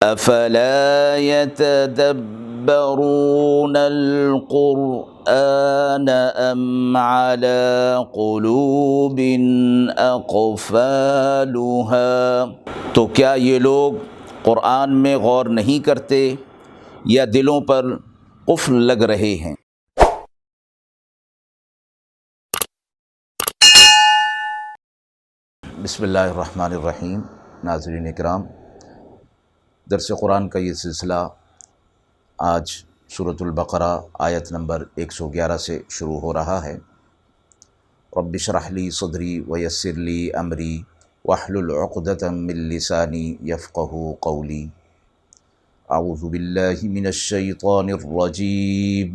افلا يتدبرون القرآن ام على قلوب اقفالها، تو کیا یہ لوگ قرآن میں غور نہیں کرتے یا دلوں پر قفل لگ رہے ہیں؟ بسم اللہ الرحمن الرحیم۔ ناظرین اکرام، درس قرآن کا یہ سلسلہ آج سورۃ البقرہ آیت نمبر 111 سے شروع ہو رہا ہے۔ رب اشرح لی صدری ویسر لی امری واحلل عقدۃ من لسانی یفقہوا قولی۔ اعوذ باللہ من الشیطان الرجیم،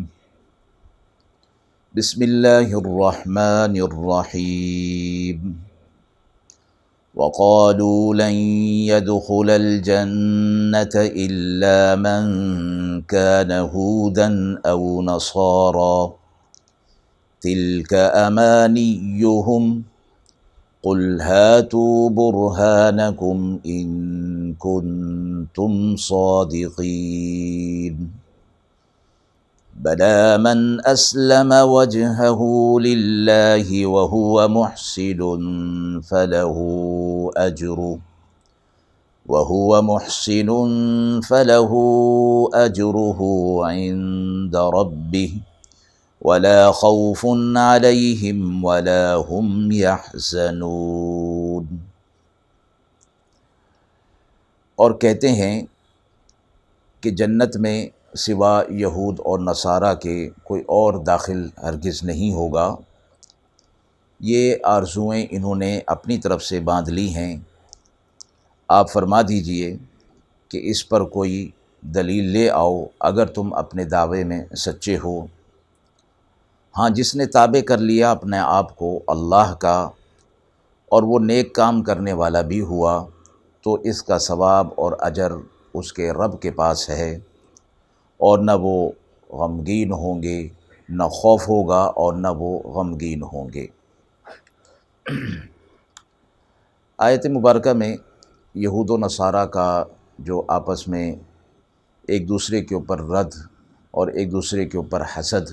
بسم اللہ الرحمن الرحیم۔ وقالوا لن يدخل الجنة إلا من كان هودا أو نصارى تلك أمانيهم قل هاتوا برهانكم إن كنتم صادقين بلى من أسلم وجهه لله وهو محسن فله أجره عند ربه ولا خوف عليهم ولا هم يحزنون۔ اور کہتے ہیں کہ جنت میں سوا یہود اور نصارہ کے کوئی اور داخل ہرگز نہیں ہوگا۔ یہ آرزوئیں انہوں نے اپنی طرف سے باندھ لی ہیں۔ آپ فرما دیجئے کہ اس پر کوئی دلیل لے آؤ اگر تم اپنے دعوے میں سچے ہو۔ ہاں، جس نے تابع کر لیا اپنے آپ کو اللہ کا اور وہ نیک کام کرنے والا بھی ہوا تو اس کا ثواب اور اجر اس کے رب کے پاس ہے، اور نہ وہ غمگین ہوں گے، نہ خوف ہوگا اور نہ وہ غمگین ہوں گے۔ آیت مبارکہ میں یہود و نصارہ کا جو آپس میں ایک دوسرے کے اوپر رد اور ایک دوسرے کے اوپر حسد،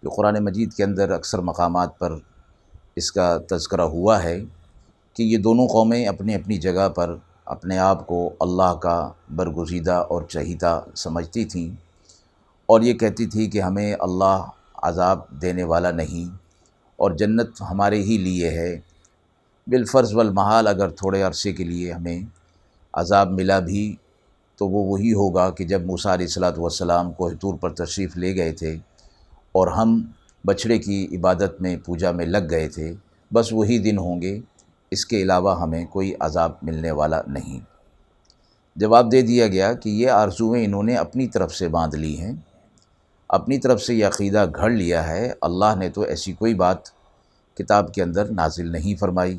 جو قرآن مجید کے اندر اکثر مقامات پر اس کا تذکرہ ہوا ہے کہ یہ دونوں قومیں اپنی اپنی جگہ پر اپنے آپ کو اللہ کا برگزیدہ اور چہیتا سمجھتی تھیں، اور یہ کہتی تھی کہ ہمیں اللہ عذاب دینے والا نہیں اور جنت ہمارے ہی لیے ہے۔ بالفرض والمحال اگر تھوڑے عرصے کے لیے ہمیں عذاب ملا بھی تو وہ وہی ہوگا کہ جب موسیٰ علیہ السلام کوہ طور پر تشریف لے گئے تھے اور ہم بچھڑے کی عبادت میں پوجا میں لگ گئے تھے، بس وہی دن ہوں گے، اس کے علاوہ ہمیں کوئی عذاب ملنے والا نہیں۔ جواب دے دیا گیا کہ یہ آرزوئیں انہوں نے اپنی طرف سے باندھ لی ہیں، اپنی طرف سے یہ عقیدہ گھڑ لیا ہے۔ اللہ نے تو ایسی کوئی بات کتاب کے اندر نازل نہیں فرمائی،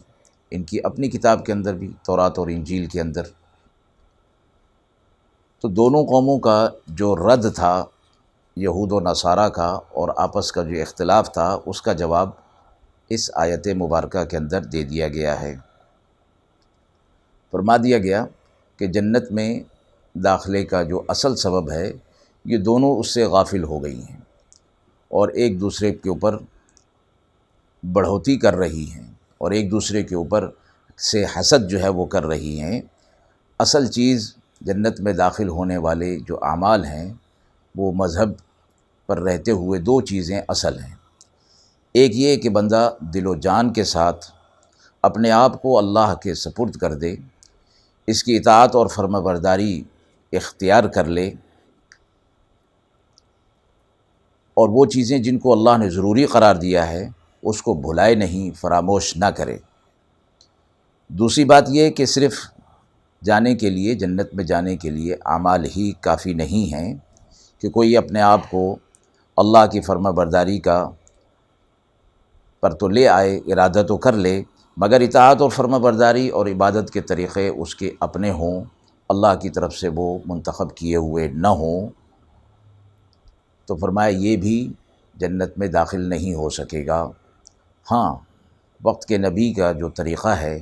ان کی اپنی کتاب کے اندر بھی، تورات اور انجیل کے اندر۔ تو دونوں قوموں کا جو رد تھا یہود و نصارہ کا اور آپس کا جو اختلاف تھا، اس کا جواب اس آیت مبارکہ کے اندر دے دیا گیا ہے۔ فرما دیا گیا کہ جنت میں داخلے کا جو اصل سبب ہے، یہ دونوں اس سے غافل ہو گئی ہیں اور ایک دوسرے کے اوپر بڑھوتی کر رہی ہیں اور ایک دوسرے کے اوپر سے حسد جو ہے وہ کر رہی ہیں۔ اصل چیز جنت میں داخل ہونے والے جو اعمال ہیں وہ مذہب پر رہتے ہوئے دو چیزیں اصل ہیں۔ ایک یہ کہ بندہ دل و جان کے ساتھ اپنے آپ کو اللہ کے سپرد کر دے، اس کی اطاعت اور فرما برداری اختیار کر لے، اور وہ چیزیں جن کو اللہ نے ضروری قرار دیا ہے اس کو بھلائے نہیں، فراموش نہ کرے۔ دوسری بات یہ کہ صرف جانے کے لیے، جنت میں جانے کے لیے اعمال ہی کافی نہیں ہیں کہ کوئی اپنے آپ کو اللہ کی فرما برداری کا پر تو لے آئے، ارادہ تو کر لے، مگر اطاعت اور فرما برداری اور عبادت کے طریقے اس کے اپنے ہوں، اللہ کی طرف سے وہ منتخب کیے ہوئے نہ ہوں، تو فرمایا یہ بھی جنت میں داخل نہیں ہو سکے گا۔ ہاں، وقت کے نبی کا جو طریقہ ہے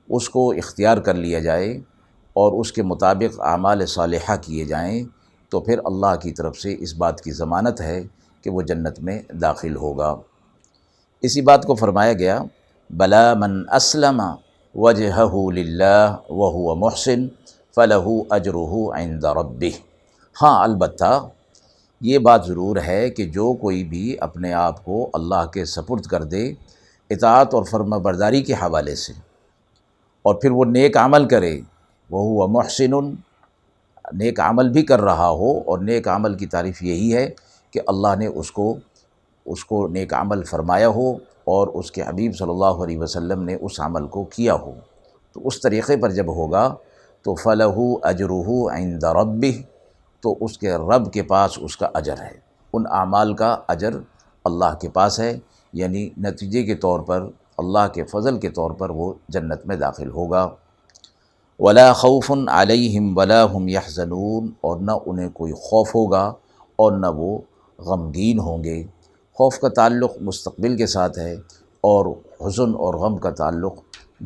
اس کو اختیار کر لیا جائے اور اس کے مطابق اعمال صالحہ کیے جائیں تو پھر اللہ کی طرف سے اس بات کی ضمانت ہے کہ وہ جنت میں داخل ہوگا۔ اسی بات کو فرمایا گیا بلا من اسلم وجہہ للہ وہو محسن فلہ اجرہ عند ربہ۔ ہاں البتہ یہ بات ضرور ہے کہ جو کوئی بھی اپنے آپ کو اللہ کے سپرد کر دے اطاعت اور فرما برداری کے حوالے سے، اور پھر وہ نیک عمل کرے، وہو محسن، نیک عمل بھی کر رہا ہو، اور نیک عمل کی تعریف یہی ہے کہ اللہ نے اس کو نیک عمل فرمایا ہو اور اس کے حبیب صلی اللہ علیہ وسلم نے اس عمل کو کیا ہو، تو اس طریقے پر جب ہوگا تو فَلَهُ أَجْرُهُ عِنْدَ رَبِّهِ، تو اس کے رب کے پاس اس کا اجر ہے، ان اعمال کا اجر اللہ کے پاس ہے، یعنی نتیجے کے طور پر اللہ کے فضل کے طور پر وہ جنت میں داخل ہوگا۔ وَلَا خَوْفٌ عَلَيْهِمْ وَلَا هُمْ يَحْزَنُونَ، اور نہ انہیں کوئی خوف ہوگا اور نہ وہ غمگین ہوں گے۔ خوف کا تعلق مستقبل کے ساتھ ہے اور حزن اور غم کا تعلق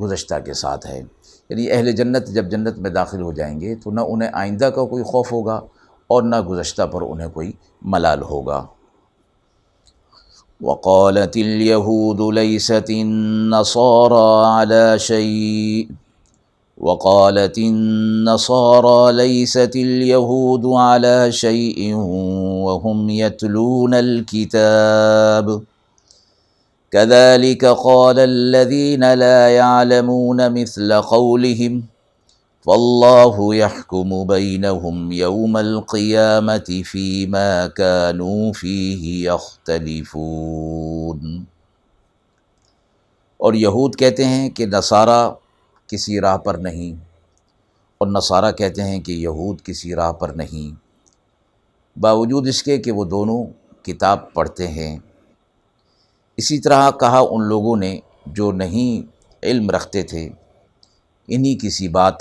گزشتہ کے ساتھ ہے، یعنی اہل جنت جب جنت میں داخل ہو جائیں گے تو نہ انہیں آئندہ کا کوئی خوف ہوگا اور نہ گزشتہ پر انہیں کوئی ملال ہوگا۔ وقالت اليهود ليست النصارى على شيء وقالت النصارى ليست اليهود على شيء وهم يتلون الكتاب كذلك قال الذين لا يعلمون مثل قولهم واللہ یحکم بینہم یوم القیامۃ فیما کانوا فیہ یختلفون۔ اور یہود کہتے ہیں کہ نصارہ کسی راہ پر نہیں، اور نصارہ کہتے ہیں کہ یہود کسی راہ پر نہیں، باوجود اس کے کہ وہ دونوں کتاب پڑھتے ہیں۔ اسی طرح کہا ان لوگوں نے جو نہیں علم رکھتے تھے، انہی کسی بات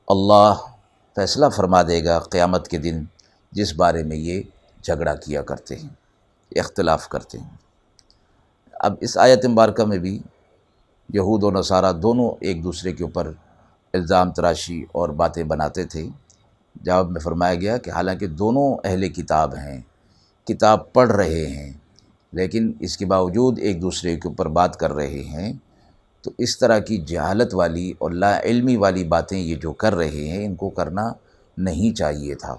اللہ فیصلہ فرما دے گا قیامت کے دن جس بارے میں یہ جھگڑا کیا کرتے ہیں، اختلاف کرتے ہیں۔ اب اس آیت مبارکہ میں بھی یہود و نصارہ دونوں ایک دوسرے کے اوپر الزام تراشی اور باتیں بناتے تھے۔ جواب میں فرمایا گیا کہ حالانکہ دونوں اہل کتاب ہیں، کتاب پڑھ رہے ہیں، لیکن اس کے باوجود ایک دوسرے کے اوپر بات کر رہے ہیں، تو اس طرح کی جہالت والی اور لا علمی والی باتیں یہ جو کر رہے ہیں ان کو کرنا نہیں چاہیے تھا۔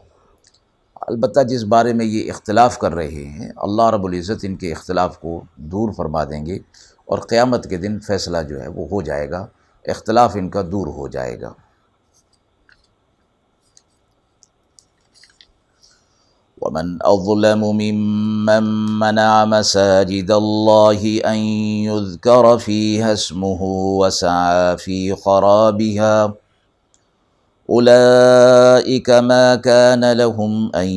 البتہ جس بارے میں یہ اختلاف کر رہے ہیں اللہ رب العزت ان کے اختلاف کو دور فرما دیں گے، اور قیامت کے دن فیصلہ جو ہے وہ ہو جائے گا، اختلاف ان کا دور ہو جائے گا۔ وَمَنْ أَظْلَمُ مِمَّنْ مَنَعَ مَسَاجِدَ اللَّهِ أَنْ يُذْكَرَ فِيهَا اسْمُهُ وَسَعَى فِي خَرَابِهَا أُولَئِكَ مَا كَانَ لَهُمْ أَنْ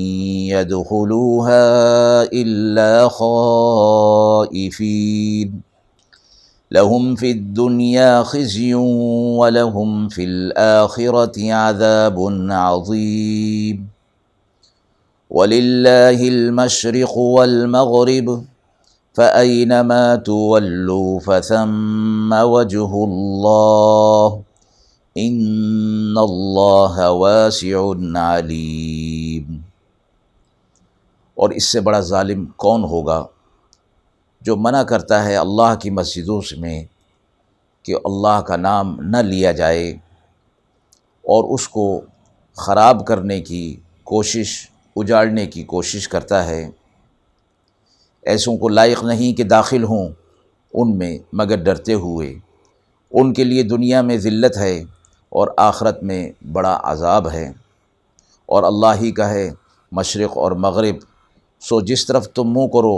يَدْخُلُوهَا إِلَّا خَائِفِينَ لَهُمْ فِي الدُّنْيَا خِزْيٌ وَلَهُمْ فِي الْآخِرَةِ عَذَابٌ عَظِيمٌ وَلِلَّهِ الْمَشْرِقُ وَالْمَغْرِبُ فَأَيْنَمَا تُوَلُّوا فَثَمَّ وَجْهُ اللَّهِ إِنَّ اللَّهَ وَاسِعٌ عَلِيمٌ۔ اور اس سے بڑا ظالم کون ہوگا جو منع کرتا ہے اللہ کی مسجدوں میں کہ اللہ کا نام نہ لیا جائے، اور اس کو خراب کرنے کی کوشش، اجاڑنے کی کوشش کرتا ہے۔ ایسوں کو لائق نہیں کہ داخل ہوں ان میں مگر ڈرتے ہوئے، ان کے لیے دنیا میں ذلت ہے اور آخرت میں بڑا عذاب ہے۔ اور اللہ ہی کا ہے مشرق اور مغرب، سو جس طرف تم منہ کرو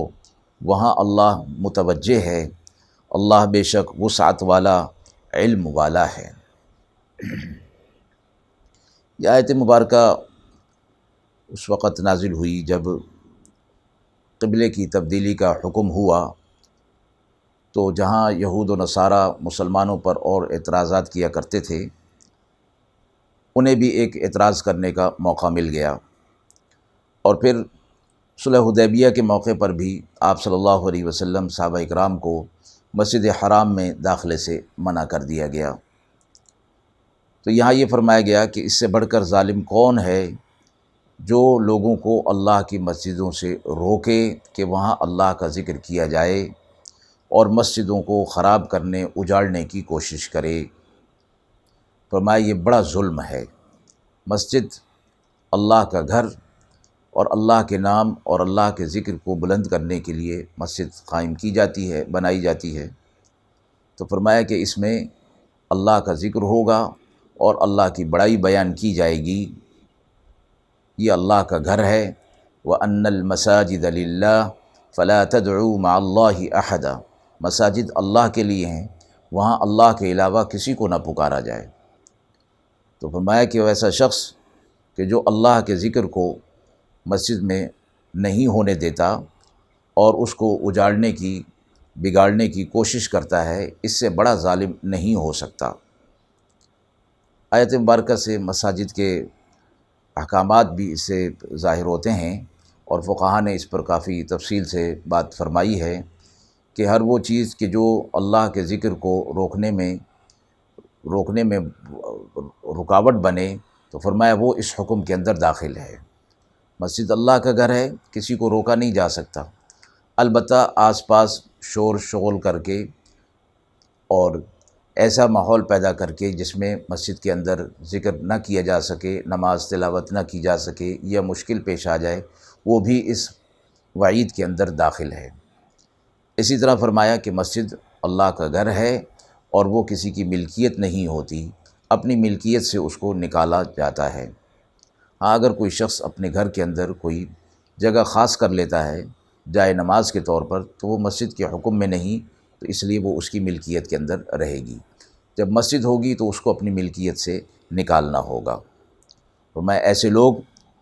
وہاں اللہ متوجہ ہے، اللہ بے شک وسعت والا، علم والا ہے۔ یہ آیت مبارکہ اس وقت نازل ہوئی جب قبلے کی تبدیلی کا حکم ہوا، تو جہاں یہود و نصارہ مسلمانوں پر اور اعتراضات کیا کرتے تھے، انہیں بھی ایک اعتراض کرنے کا موقع مل گیا، اور پھر صلح حدیبیہ کے موقع پر بھی آپ صلی اللہ علیہ وسلم صحابہ اکرام کو مسجد حرام میں داخلے سے منع کر دیا گیا۔ تو یہاں یہ فرمایا گیا کہ اس سے بڑھ کر ظالم کون ہے جو لوگوں کو اللہ کی مسجدوں سے روکے کہ وہاں اللہ کا ذکر کیا جائے اور مسجدوں کو خراب کرنے اجاڑنے کی کوشش کرے۔ فرمایا یہ بڑا ظلم ہے۔ مسجد اللہ کا گھر اور اللہ کے نام اور اللہ کے ذکر کو بلند کرنے کے لیے مسجد قائم کی جاتی ہے، بنائی جاتی ہے۔ تو فرمایا کہ اس میں اللہ کا ذکر ہوگا اور اللہ کی بڑائی بیان کی جائے گی۔ یہ اللہ کا گھر ہے۔ وَأَنَّ الْمَسَاجِدَ لِلَّهِ فَلَا تَدْعُوا مَعَ اللَّهِ أَحَدًا، مساجد اللہ کے لیے ہیں، وہاں اللہ کے علاوہ کسی کو نہ پکارا جائے۔ تو فرمایا کہ ویسا شخص کہ جو اللہ کے ذکر کو مسجد میں نہیں ہونے دیتا اور اس کو اجاڑنے کی، بگاڑنے کی کوشش کرتا ہے، اس سے بڑا ظالم نہیں ہو سکتا۔ آیت مبارکہ سے مساجد کے احکامات بھی اس سے ظاہر ہوتے ہیں، اور فقہا نے اس پر کافی تفصیل سے بات فرمائی ہے کہ ہر وہ چیز کہ جو اللہ کے ذکر کو روکنے میں رکاوٹ بنے، تو فرمایا وہ اس حکم کے اندر داخل ہے۔ مسجد اللہ کا گھر ہے، کسی کو روکا نہیں جا سکتا، البتہ آس پاس شور شغل کر کے اور ایسا ماحول پیدا کر کے جس میں مسجد کے اندر ذکر نہ کیا جا سکے، نماز تلاوت نہ کی جا سکے یا مشکل پیش آ جائے، وہ بھی اس وعید کے اندر داخل ہے۔ اسی طرح فرمایا کہ مسجد اللہ کا گھر ہے اور وہ کسی کی ملکیت نہیں ہوتی، اپنی ملکیت سے اس کو نکالا جاتا ہے۔ ہاں، اگر کوئی شخص اپنے گھر کے اندر کوئی جگہ خاص کر لیتا ہے جائے نماز کے طور پر، تو وہ مسجد کے حکم میں نہیں، تو اس لیے وہ اس کی ملکیت کے اندر رہے گی۔ جب مسجد ہوگی تو اس کو اپنی ملکیت سے نکالنا ہوگا۔ تو میں ایسے لوگ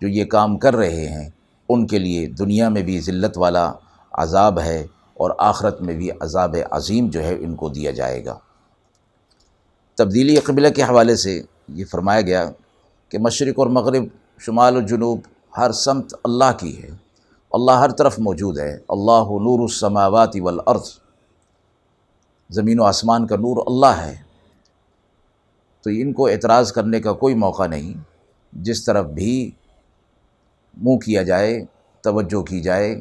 جو یہ کام کر رہے ہیں ان کے لیے دنیا میں بھی ذلت والا عذاب ہے اور آخرت میں بھی عذاب عظیم جو ہے ان کو دیا جائے گا۔ تبدیلی قبلہ کے حوالے سے یہ فرمایا گیا کہ مشرق اور مغرب، شمال و جنوب، ہر سمت اللہ کی ہے، اللہ ہر طرف موجود ہے۔ اللہ نور السماوات والارض، زمین و آسمان کا نور اللہ ہے۔ تو ان کو اعتراض کرنے کا کوئی موقع نہیں، جس طرف بھی منہ کیا جائے، توجہ کی جائے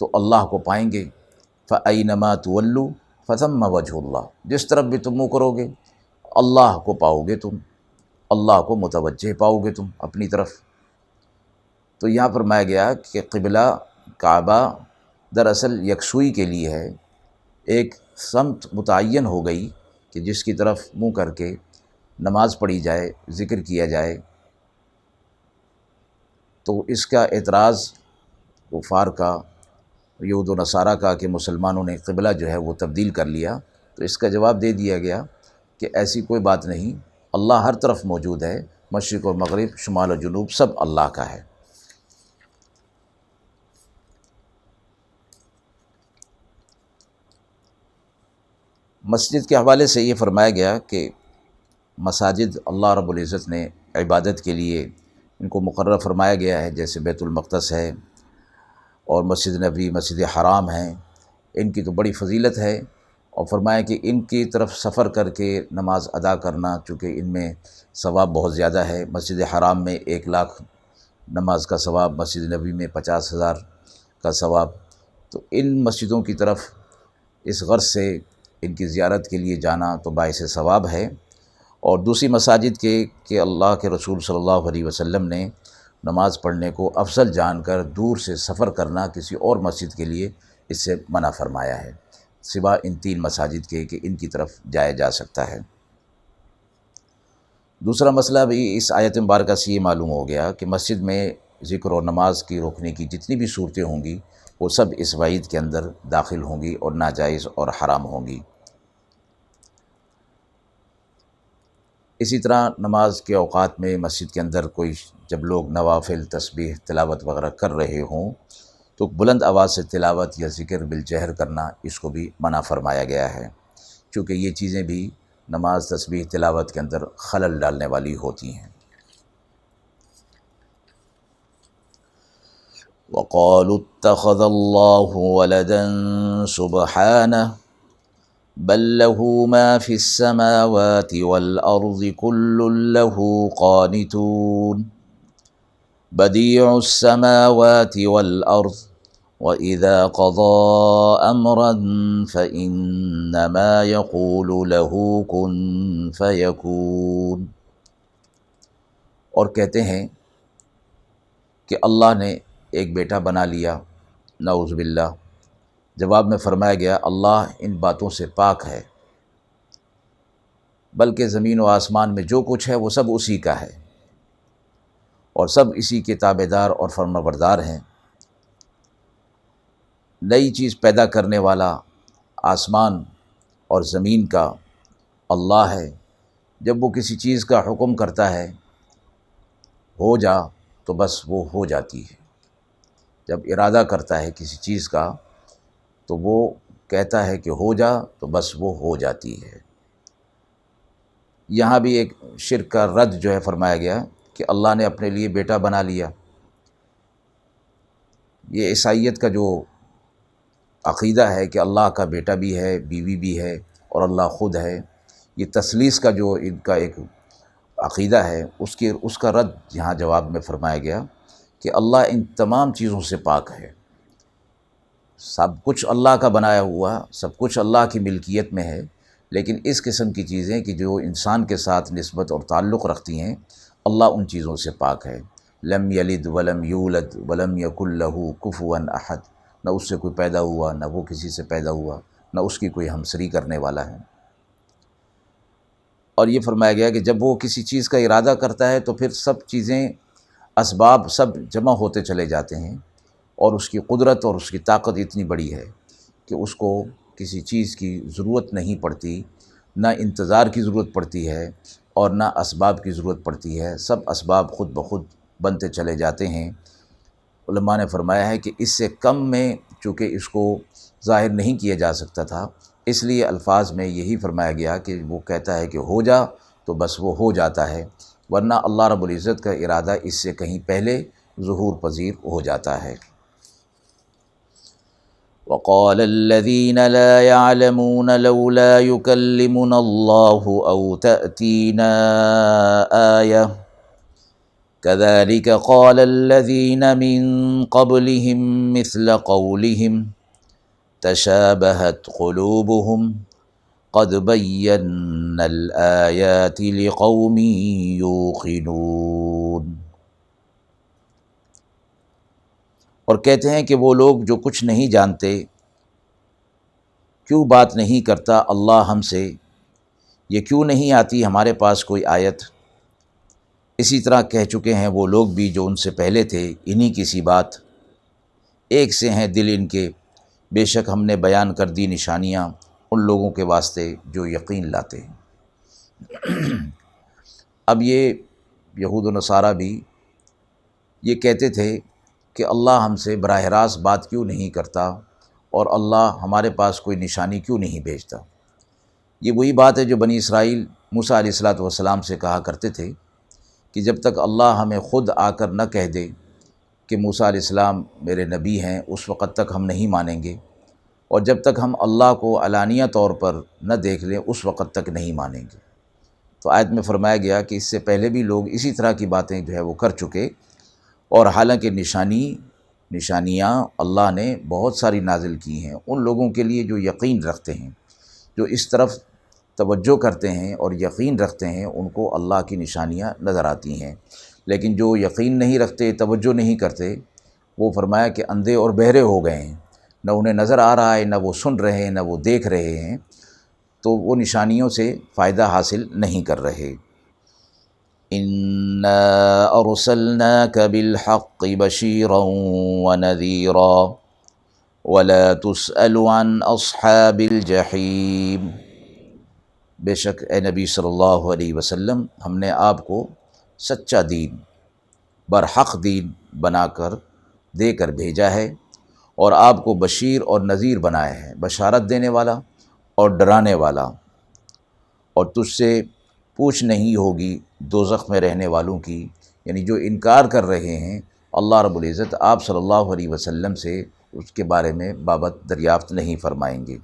تو اللہ کو پائیں گے۔ فَأَيْنَمَا تُوَلُّوا فَثَمَّ وَجْهُ اللَّهِ، جس طرف بھی تم منہ کرو گے اللہ کو پاؤ گے، تم اللہ کو متوجہ پاؤ گے تم اپنی طرف۔ تو یہاں فرمایا گیا کہ قبلہ کعبہ دراصل یکسوئی کے لیے ہے، ایک سمت متعین ہو گئی کہ جس کی طرف منہ کر کے نماز پڑھی جائے، ذکر کیا جائے۔ تو اس کا اعتراض کفار کا، یہود و نصارہ کا کہ مسلمانوں نے قبلہ جو ہے وہ تبدیل کر لیا، تو اس کا جواب دے دیا گیا کہ ایسی کوئی بات نہیں، اللہ ہر طرف موجود ہے، مشرق و مغرب، شمال و جنوب سب اللہ کا ہے۔ مسجد کے حوالے سے یہ فرمایا گیا کہ مساجد اللہ رب العزت نے عبادت کے لیے ان کو مقرر فرمایا گیا ہے، جیسے بیت المقدس ہے اور مسجد نبوی، مسجد حرام ہیں، ان کی تو بڑی فضیلت ہے، اور فرمایا کہ ان کی طرف سفر کر کے نماز ادا کرنا، چونکہ ان میں ثواب بہت زیادہ ہے۔ مسجد حرام میں 1,00,000 نماز کا ثواب، مسجد نبوی میں 50,000 کا ثواب۔ تو ان مسجدوں کی طرف اس غرض سے ان کی زیارت کے لیے جانا تو باعث ثواب ہے، اور دوسری مساجد کے کہ اللہ کے رسول صلی اللہ علیہ وسلم نے نماز پڑھنے کو افضل جان کر دور سے سفر کرنا کسی اور مسجد کے لیے اس سے منع فرمایا ہے، سوا ان 3 مساجد کے کہ ان کی طرف جایا جا سکتا ہے۔ دوسرا مسئلہ بھی اس آیت مبارکہ سے یہ معلوم ہو گیا کہ مسجد میں ذکر اور نماز کی روکنے کی جتنی بھی صورتیں ہوں گی وہ سب اس وعید کے اندر داخل ہوں گی اور ناجائز اور حرام ہوں گی۔ اسی طرح نماز کے اوقات میں مسجد کے اندر کوئی جب لوگ نوافل، تسبیح، تلاوت وغیرہ کر رہے ہوں تو بلند آواز سے تلاوت یا ذکر بالجہر کرنا اس کو بھی منع فرمایا گیا ہے، چونکہ یہ چیزیں بھی نماز، تسبیح، تلاوت کے اندر خلل ڈالنے والی ہوتی ہیں۔ وَقَالُوا اتَّخَذَ اللَّهُ وَلَدًا سُبْحَانَهُ بل له ما في السماوات والأرض كل له قانتون بديع السماوات والأرض وإذا قضى أمرا فإنما يقول له كن فيكون۔ اور کہتے ہیں کہ اللہ نے ایک بیٹا بنا لیا، نعوذ باللہ۔ جواب میں فرمایا گیا اللہ ان باتوں سے پاک ہے، بلکہ زمین و آسمان میں جو کچھ ہے وہ سب اسی کا ہے اور سب اسی کے تابع دار اور فرمانبردار ہیں۔ نئی چیز پیدا کرنے والا آسمان اور زمین کا اللہ ہے۔ جب وہ کسی چیز کا حکم کرتا ہے ہو جا تو بس وہ ہو جاتی ہے، جب ارادہ کرتا ہے کسی چیز کا تو وہ کہتا ہے کہ ہو جا تو بس وہ ہو جاتی ہے۔ یہاں بھی ایک شرک کا رد جو ہے فرمایا گیا کہ اللہ نے اپنے لیے بیٹا بنا لیا۔ یہ عیسائیت کا جو عقیدہ ہے کہ اللہ کا بیٹا بھی ہے، بیوی بھی ہے اور اللہ خود ہے، یہ تثلیث کا جو ان کا ایک عقیدہ ہے اس کا رد یہاں جواب میں فرمایا گیا کہ اللہ ان تمام چیزوں سے پاک ہے۔ سب کچھ اللہ کا بنایا ہوا، سب کچھ اللہ کی ملکیت میں ہے، لیکن اس قسم کی چیزیں کہ جو انسان کے ساتھ نسبت اور تعلق رکھتی ہیں، اللہ ان چیزوں سے پاک ہے۔ لم یلد ولم یولد ولم یکن لہ کفوا احد، نہ اس سے کوئی پیدا ہوا، نہ وہ کسی سے پیدا ہوا، نہ اس کی کوئی ہمسری کرنے والا ہے۔ اور یہ فرمایا گیا کہ جب وہ کسی چیز کا ارادہ کرتا ہے تو پھر سب چیزیں، اسباب سب جمع ہوتے چلے جاتے ہیں، اور اس کی قدرت اور اس کی طاقت اتنی بڑی ہے کہ اس کو کسی چیز کی ضرورت نہیں پڑتی، نہ انتظار کی ضرورت پڑتی ہے اور نہ اسباب کی ضرورت پڑتی ہے، سب اسباب خود بخود بنتے چلے جاتے ہیں۔ علماء نے فرمایا ہے کہ اس سے کم میں چونکہ اس کو ظاہر نہیں کیا جا سکتا تھا، اس لیے الفاظ میں یہی فرمایا گیا کہ وہ کہتا ہے کہ ہو جا تو بس وہ ہو جاتا ہے، ورنہ اللہ رب العزت کا ارادہ اس سے کہیں پہلے ظہور پذیر ہو جاتا ہے۔ وقال الذين لا يعلمون لولا يكلمنا الله أو تأتينا آية كذلك قال الذين من قبلهم مثل قولهم تشابهت قلوبهم قد بينا الآيات لقوم يوقنون۔ اور کہتے ہیں کہ وہ لوگ جو کچھ نہیں جانتے، کیوں بات نہیں کرتا اللہ ہم سے، یہ کیوں نہیں آتی ہمارے پاس کوئی آیت؟ اسی طرح کہہ چکے ہیں وہ لوگ بھی جو ان سے پہلے تھے، انہی کی سی بات، ایک سے ہیں دل ان کے، بے شک ہم نے بیان کر دی نشانیاں ان لوگوں کے واسطے جو یقین لاتے ہیں۔ اب یہ یہود و نصارہ بھی یہ کہتے تھے کہ اللہ ہم سے براہ راست بات کیوں نہیں کرتا اور اللہ ہمارے پاس کوئی نشانی کیوں نہیں بھیجتا۔ یہ وہی بات ہے جو بنی اسرائیل موسیٰ علیہ الصلوۃ والسلام سے کہا کرتے تھے کہ جب تک اللہ ہمیں خود آ کر نہ کہہ دے کہ موسیٰ علیہ السلام میرے نبی ہیں، اس وقت تک ہم نہیں مانیں گے، اور جب تک ہم اللہ کو علانیہ طور پر نہ دیکھ لیں اس وقت تک نہیں مانیں گے۔ تو آیت میں فرمایا گیا کہ اس سے پہلے بھی لوگ اسی طرح کی باتیں جو ہے وہ کر چکے، اور حالانکہ نشانیاں اللہ نے بہت ساری نازل کی ہیں ان لوگوں کے لیے جو یقین رکھتے ہیں، جو اس طرف توجہ کرتے ہیں اور یقین رکھتے ہیں، ان کو اللہ کی نشانیاں نظر آتی ہیں۔ لیکن جو یقین نہیں رکھتے، توجہ نہیں کرتے، وہ فرمایا کہ اندھے اور بہرے ہو گئے ہیں، نہ انہیں نظر آ رہا ہے، نہ وہ سن رہے ہیں، نہ وہ دیکھ رہے ہیں، تو وہ نشانیوں سے فائدہ حاصل نہیں کر رہے۔ اِنَّا أَرْسَلْنَاكَ بِالْحَقِّ بَشِيرًا وَنَذِيرًا وَلَا تُسْأَلُ عَنْ أَصْحَابِ الْجَحِيمِ۔ بے شک اے نبی صلی اللہ علیہ وسلم، ہم نے آپ کو سچا دین، برحق دین بنا کر دے کر بھیجا ہے، اور آپ کو بشیر اور نذیر بنایا ہے، بشارت دینے والا اور ڈرانے والا، اور تجھ سے پوچھ نہیں ہوگی دوزخ میں رہنے والوں کی، یعنی جو انکار کر رہے ہیں اللہ رب العزت آپ صلی اللہ علیہ وسلم سے اس کے بارے میں بابت دریافت نہیں فرمائیں گے۔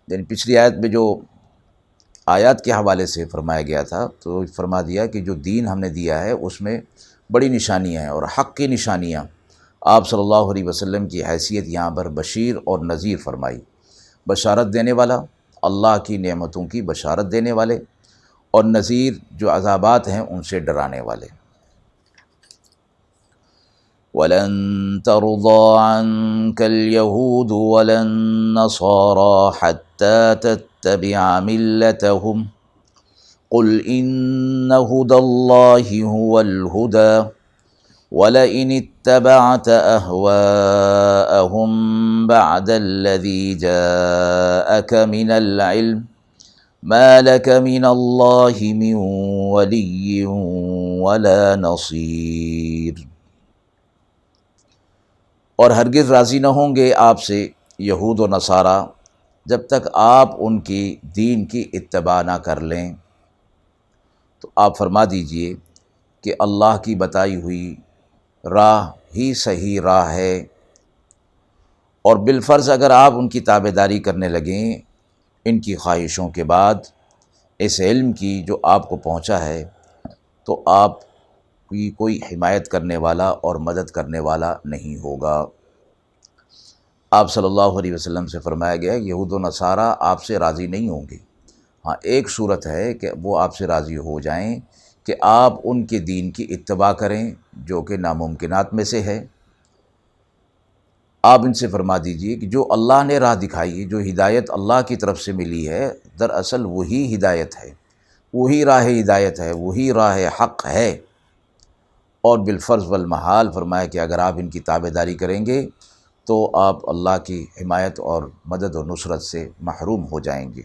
یعنی پچھلی آیت میں جو آیات کے حوالے سے فرمایا گیا تھا تو فرما دیا کہ جو دین ہم نے دیا ہے اس میں بڑی نشانیاں ہیں اور حق کی نشانیاں، آپ صلی اللہ علیہ وسلم کی حیثیت یہاں پر بشیر اور نذیر فرمائی، بشارت دینے والا، اللہ کی نعمتوں کی بشارت دینے والے، اور نذیر جو عذابات ہیں ان سے ڈرانے والے۔ وَلَن تَرْضَىٰ عَنكَ الْيَهُودُ وَلَا النَّصَارَىٰ حَتَّىٰ تَتَّبِعَ مِلَّتَهُمْ قُلْ إِنَّ هُدَى اللَّهِ هُوَ الْهُدَىٰ وَلَئِنِ اتَّبَعْتَ أَهْوَاءَهُم بَعْدَ الَّذِي جَاءَكَ مِنَ الْعِلْمِ مَا لَكَ مِنَ اللَّهِ مِن وَلِيٍّ وَلَا نَصِيرٍ۔ اور ہرگز راضی نہ ہوں گے آپ سے یہود و نصارہ جب تک آپ ان کی دین کی اتباع نہ کر لیں۔ تو آپ فرما دیجئے کہ اللہ کی بتائی ہوئی راہ ہی صحیح راہ ہے، اور بالفرض اگر آپ ان کی تابعداری کرنے لگیں ان کی خواہشوں کے بعد اس علم کی جو آپ کو پہنچا ہے، تو آپ کی کوئی حمایت کرنے والا اور مدد کرنے والا نہیں ہوگا۔ آپ صلی اللہ علیہ وسلم سے فرمایا گیا یہود و نصارہ آپ سے راضی نہیں ہوں گے، ہاں ایک صورت ہے کہ وہ آپ سے راضی ہو جائیں کہ آپ ان کے دین کی اتباع کریں جو کہ ناممکنات میں سے ہے۔ آپ ان سے فرما دیجئے کہ جو اللہ نے راہ دکھائی ہے، جو ہدایت اللہ کی طرف سے ملی ہے، دراصل وہی ہدایت ہے، وہی راہ ہدایت ہے، وہی راہ حق ہے، اور بالفرض والمحال فرمایا کہ اگر آپ ان کی تابعداری کریں گے تو آپ اللہ کی حمایت اور مدد و نصرت سے محروم ہو جائیں گے۔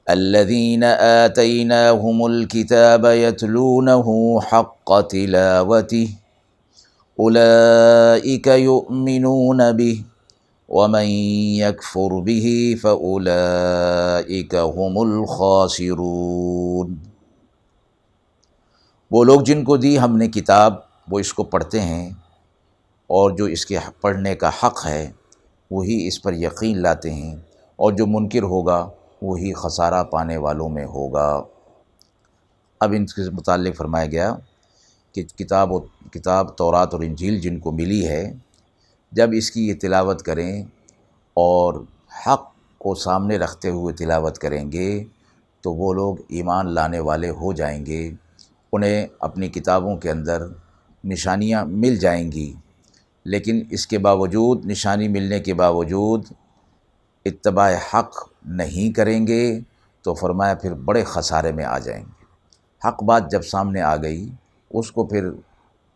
الذین آتیناہم الکتاب یتلونہ حق تلاوتہ اولئک یؤمنون بہ ومن یکفر بہ فاولئک هم الخاسرون۔ وہ لوگ جن کو دی ہم نے کتاب وہ اس کو پڑھتے ہیں، اور جو اس کے پڑھنے کا حق ہے وہی اس پر یقین لاتے ہیں، اور جو منکر ہوگا وہی خسارہ پانے والوں میں ہوگا۔ اب ان کے متعلق فرمایا گیا کہ کتاب تورات اور انجیل جن کو ملی ہے، جب اس کی یہ تلاوت کریں اور حق کو سامنے رکھتے ہوئے تلاوت کریں گے تو وہ لوگ ایمان لانے والے ہو جائیں گے، انہیں اپنی کتابوں کے اندر نشانیاں مل جائیں گی، لیکن اس کے باوجود، نشانی ملنے کے باوجود اتباع حق نہیں کریں گے تو فرمایا پھر بڑے خسارے میں آ جائیں گے۔ حق بات جب سامنے آ گئی اس کو پھر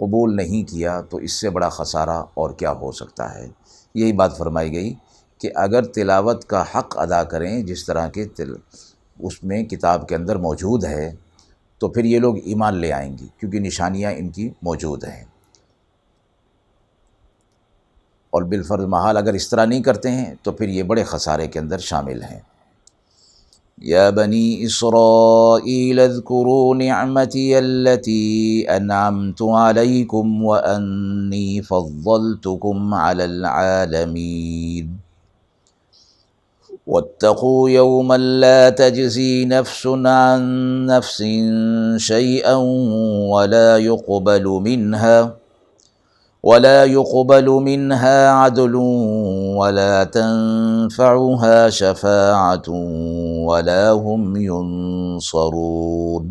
قبول نہیں کیا تو اس سے بڑا خسارہ اور کیا ہو سکتا ہے۔ یہی بات فرمائی گئی کہ اگر تلاوت کا حق ادا کریں جس طرح کے اس میں کتاب کے اندر موجود ہے تو پھر یہ لوگ ایمان لے آئیں گے، کیونکہ نشانیاں ان کی موجود ہیں، اور بالفرض محال اگر اس طرح نہیں کرتے ہیں تو پھر یہ بڑے خسارے کے اندر شامل ہیں۔ یا بنی اسرائیل اذکروا نعمتی التی انعمت علیکم وانی فضلتکم علی العالمین واتقوا یوما لا تجزی نفس عن نفس شیئا ولا يقبل منها عدل ولا تنفعها شفاعة ولا هم ينصرون۔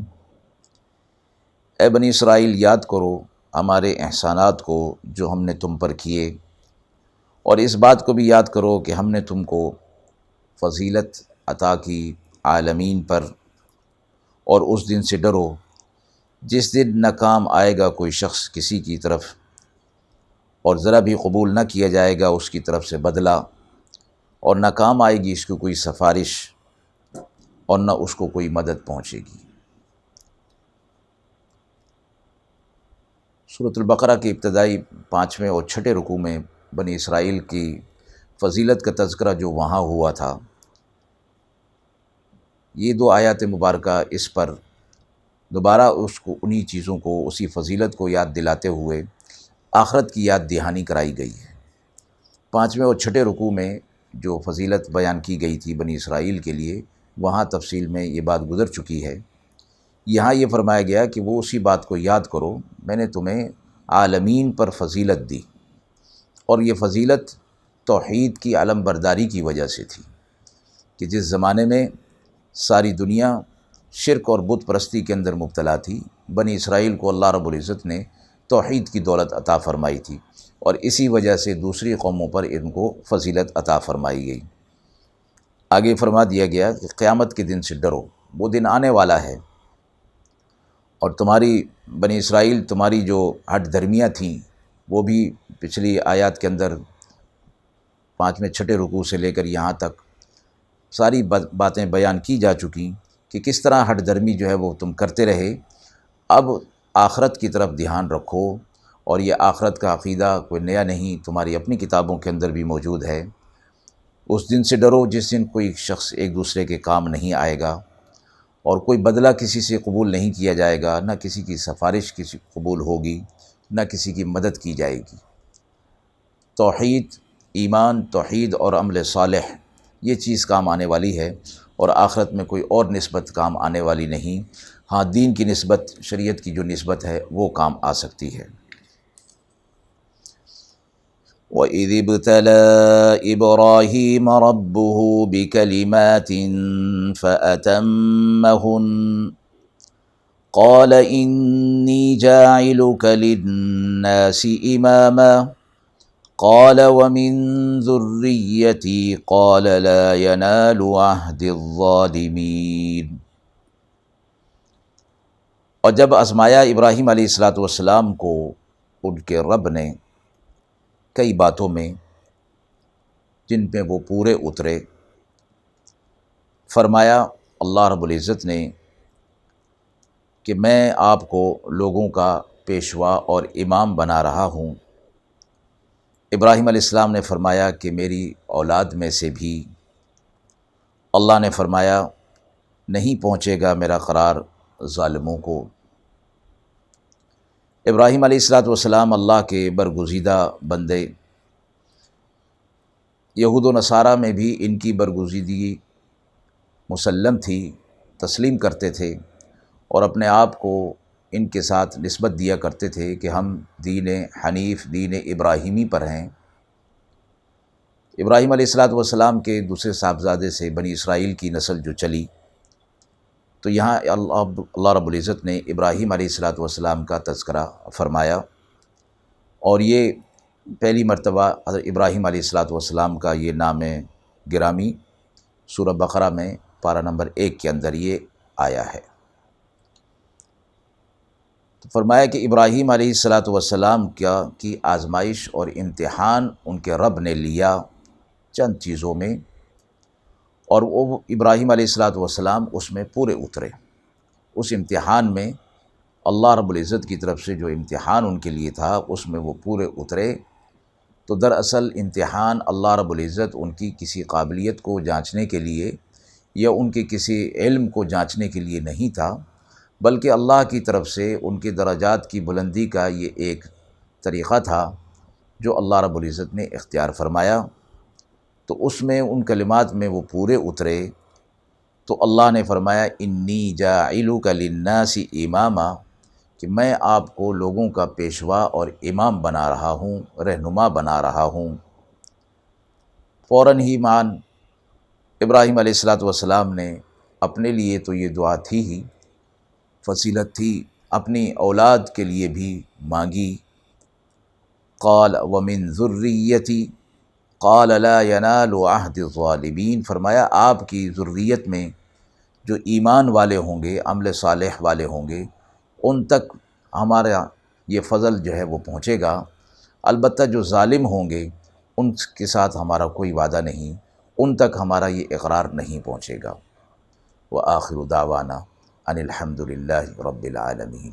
اے بنی اسرائیل یاد کرو ہمارے احسانات کو جو ہم نے تم پر کیے، اور اس بات کو بھی یاد کرو کہ ہم نے تم کو فضیلت عطا کی عالمین پر، اور اس دن سے ڈرو جس دن نہ کام آئے گا کوئی شخص کسی کی طرف، اور ذرا بھی قبول نہ کیا جائے گا اس کی طرف سے بدلہ، اور نہ کام آئے گی اس کو کوئی سفارش، اور نہ اس کو کوئی مدد پہنچے گی۔ سورۃ البقرہ کے ابتدائی 5ویں اور 6 رکوع میں بنی اسرائیل کی فضیلت کا تذکرہ جو وہاں ہوا تھا، یہ 2 آیات مبارکہ اس پر دوبارہ انہی چیزوں کو، اسی فضیلت کو یاد دلاتے ہوئے آخرت کی یاد دہانی کرائی گئی ہے۔ 5ویں اور 6 رکوع میں جو فضیلت بیان کی گئی تھی بنی اسرائیل کے لیے، وہاں تفصیل میں یہ بات گزر چکی ہے۔ یہاں یہ فرمایا گیا کہ وہ اسی بات کو یاد کرو، میں نے تمہیں عالمین پر فضیلت دی، اور یہ فضیلت توحید کی علم برداری کی وجہ سے تھی کہ جس زمانے میں ساری دنیا شرک اور بت پرستی کے اندر مبتلا تھی، بنی اسرائیل کو اللہ رب العزت نے توحید کی دولت عطا فرمائی تھی، اور اسی وجہ سے دوسری قوموں پر ان کو فضیلت عطا فرمائی گئی۔ آگے فرما دیا گیا کہ قیامت کے دن سے ڈرو، وہ دن آنے والا ہے، اور تمہاری بنی اسرائیل، تمہاری جو ہٹ دھرمیاں تھیں، وہ بھی پچھلی آیات کے اندر 5ویں 6 رکوع سے لے کر یہاں تک ساری باتیں بیان کی جا چکی کہ کس طرح ہٹ دھرمی جو ہے وہ تم کرتے رہے۔ اب آخرت کی طرف دھیان رکھو، اور یہ آخرت کا عقیدہ کوئی نیا نہیں، تمہاری اپنی کتابوں کے اندر بھی موجود ہے۔ اس دن سے ڈرو جس دن کوئی شخص ایک دوسرے کے کام نہیں آئے گا، اور کوئی بدلہ کسی سے قبول نہیں کیا جائے گا، نہ کسی کی سفارش کسی قبول ہوگی، نہ کسی کی مدد کی جائے گی۔ توحید، ایمان، توحید اور عمل صالح، یہ چیز کام آنے والی ہے، اور آخرت میں کوئی اور نسبت کام آنے والی نہیں۔ ہاں، دین کی نسبت، شریعت کی جو نسبت ہے وہ کام آ سکتی ہے۔ وَإِذِ ابْتَلَىٰ إِبْرَاهِيمَ رَبُّهُ بِكَلِمَاتٍ فَأَتَمَّهُنَّ قَالَ إِنِّي جَاعِلُكَ لِلنَّاسِ إِمَامًا قَالَ وَمِن ذُرِّيَّتِي قَالَ لَا يَنَالُ عَهْدِ الظَّالِمِينَ۔ اور جب آزمایا ابراہیم علیہ السلام کو ان کے رب نے کئی باتوں میں، جن پہ وہ پورے اترے، فرمایا اللہ رب العزت نے کہ میں آپ کو لوگوں کا پیشوا اور امام بنا رہا ہوں۔ ابراہیم علیہ السلام نے فرمایا کہ میری اولاد میں سے بھی، اللہ نے فرمایا نہیں پہنچے گا میرا قرار ظالموں کو۔ ابراہیم علیہ السلام اللہ کے برگزیدہ بندے، یہود و نصارہ میں بھی ان کی برگزیدگی مسلم تھی، تسلیم کرتے تھے، اور اپنے آپ کو ان کے ساتھ نسبت دیا کرتے تھے کہ ہم دین حنیف، دین ابراہیمی پر ہیں۔ ابراہیم علیہ السلام کے دوسرے صاحبزادے سے بنی اسرائیل کی نسل جو چلی، تو یہاں اللہ رب العزت نے ابراہیم علیہ السلام کا تذکرہ فرمایا، اور یہ پہلی مرتبہ حضرت ابراہیم علیہ السلام کا یہ نام گرامی سورہ بقرہ میں پارہ نمبر 1 کے اندر یہ آیا ہے۔ تو فرمایا کہ ابراہیم علیہ السلام کی آزمائش اور امتحان ان کے رب نے لیا چند چیزوں میں، اور وہ ابراہیم علیہ السلام اس میں پورے اترے۔ اس امتحان میں اللہ رب العزت کی طرف سے جو امتحان ان کے لیے تھا اس میں وہ پورے اترے۔ تو دراصل امتحان اللہ رب العزت ان کی کسی قابلیت کو جانچنے کے لیے یا ان کے کسی علم کو جانچنے کے لیے نہیں تھا، بلکہ اللہ کی طرف سے ان کے درجات کی بلندی کا یہ ایک طریقہ تھا جو اللہ رب العزت نے اختیار فرمایا۔ تو اس میں ان کلمات میں وہ پورے اترے، تو اللہ نے فرمایا انی جاعلک للناس اماما، کہ میں آپ کو لوگوں کا پیشوا اور امام بنا رہا ہوں، رہنما بنا رہا ہوں۔ فوراً ہی ابراہیم علیہ السلام نے اپنے لیے تو یہ دعا تھی ہی، فضیلت تھی، اپنی اولاد کے لیے بھی مانگی۔ قال ومن ذریتی قال لا ینال عہد الظالمین، فرمایا آپ کی ذریت میں جو ایمان والے ہوں گے، عمل صالح والے ہوں گے، ان تک ہمارا یہ فضل جو ہے وہ پہنچے گا، البتہ جو ظالم ہوں گے ان کے ساتھ ہمارا کوئی وعدہ نہیں، ان تک ہمارا یہ اقرار نہیں پہنچے گا۔ وآخر دعوانا ان الحمد للہ رب العالمین۔